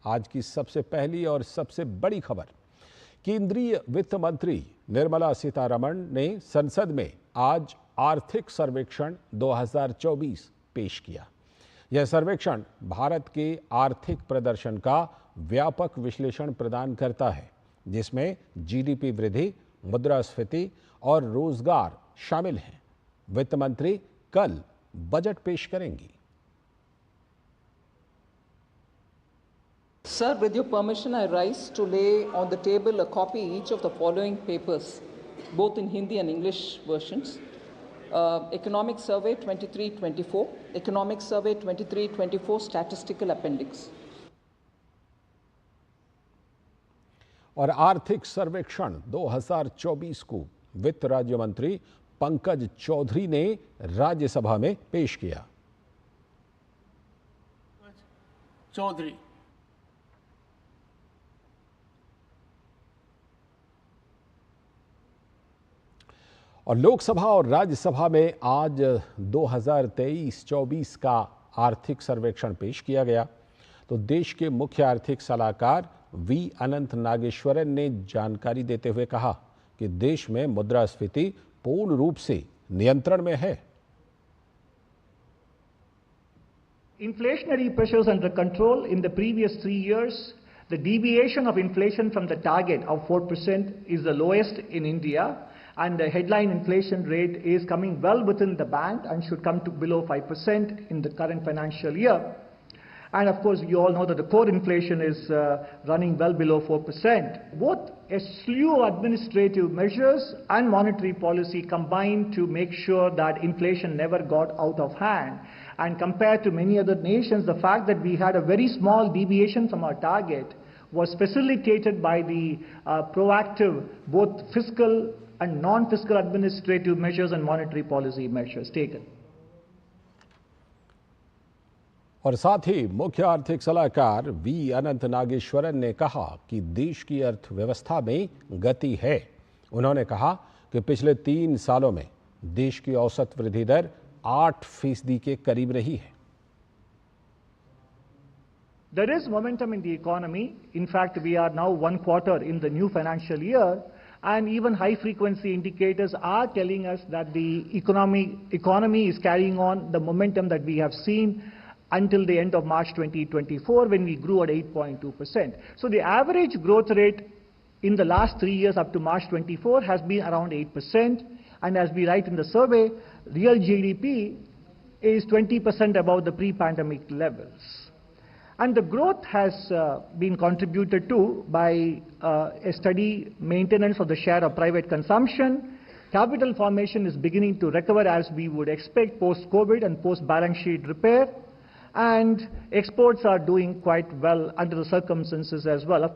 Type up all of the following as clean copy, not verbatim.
आज की सबसे पहली और सबसे बड़ी खबर। केंद्रीय वित्त मंत्री निर्मला सीतारमण ने संसद में आज आर्थिक सर्वेक्षण 2024 पेश किया। यह सर्वेक्षण भारत के आर्थिक प्रदर्शन का व्यापक विश्लेषण प्रदान करता है, जिसमें जीडीपी वृद्धि, मुद्रास्फीति और रोजगार शामिल हैं। वित्त मंत्री कल बजट पेश करेंगी। Sir, with your permission, I rise to lay on the table a copy each of the following papers, both in Hindi and English versions. Economic Survey 23-24, Economic Survey 23-24 Statistical Appendix. और आर्थिक सर्वेक्षण 2024 को वित्त राज्य मंत्री पंकज चौधरी ने राज्यसभा में पेश किया। चौधरी। और लोकसभा और राज्यसभा में आज 2023-24 का आर्थिक सर्वेक्षण पेश किया गया। तो देश के मुख्य आर्थिक सलाहकार वी अनंत नागेश्वरन ने जानकारी देते हुए कहा कि देश में मुद्रास्फीति पूर्ण रूप से नियंत्रण में है। Inflationary pressures under control in the previous 3 years. The deviation of inflation from the target of 4% is the lowest in India, and the headline inflation rate is coming well within the band and should come to below 5% in the current financial year. And of course, you all know that the core inflation is running well below 4%. Both a slew of administrative measures and monetary policy combined to make sure that inflation never got out of hand. And compared to many other nations, the fact that we had a very small deviation from our target was facilitated by the proactive both fiscal and non-fiscal administrative measures and monetary policy measures taken. और साथ ही मुख्य आर्थिक सलाहकार we अनंत नागेश्वरन ने कहा कि देश की अर्थव्यवस्था में गति है। उन्होंने कहा कि पिछले 3 सालों में देश की औसत वृद्धि दर 8% के करीब रही है। There is momentum in the economy. In fact, we are now 1 quarter in the new financial year, and even high-frequency indicators are telling us that the economy is carrying on the momentum that we have seen until the end of March 2024, when we grew at 8.2%. So the average growth rate in the last 3 years up to March 24 has been around 8%. And as we write in the survey, real GDP is 20% above the pre-pandemic levels. And the growth has been contributed to by a steady maintenance of the share of private consumption. Capital formation is beginning to recover as we would expect post-COVID and post-balance sheet repair. And exports are doing quite well under the circumstances as well.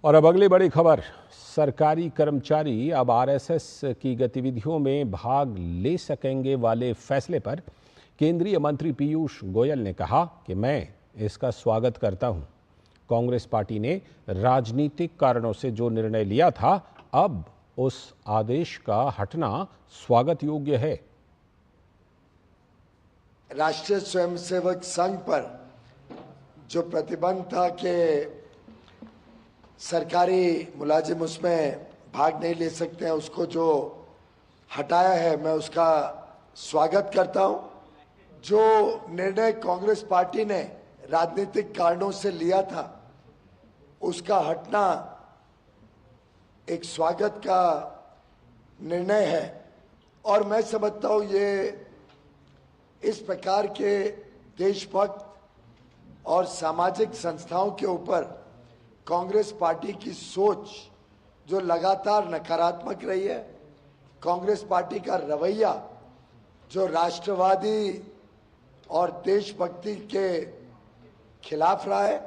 और अब अगली बड़ी खबर। सरकारी कर्मचारी अब RSS की गतिविधियों में भाग ले सकेंगे वाले फैसले पर केंद्रीय मंत्री पीयूष गोयल ने कहा कि मैं इसका स्वागत करता हूं। कांग्रेस पार्टी ने राजनीतिक कारणों से जो निर्णय लिया था, अब उस आदेश का हटना स्वागत योग्य है। राष्ट्रीय स्वयंसेवक संघ पर जो प्रतिबंध था कि सरकारी मुलाजिम उसमें भाग नहीं ले सकते हैं, उसको जो हटाया है, मैं उसका स्वागत करता हूं। जो निर्णय कांग्रेस पार्टी ने राजनीतिक कारणों से लिया था, उसका हटना एक स्वागत का निर्णय है। और मैं समझता हूं ये इस प्रकार के देशभक्त और सामाजिक संस्थाओं के ऊपर कांग्रेस पार्टी की सोच जो लगातार नकारात्मक रही है, कांग्रेस पार्टी का रवैया जो राष्ट्रवादी और देशभक्ति के खिलाफ रहा है,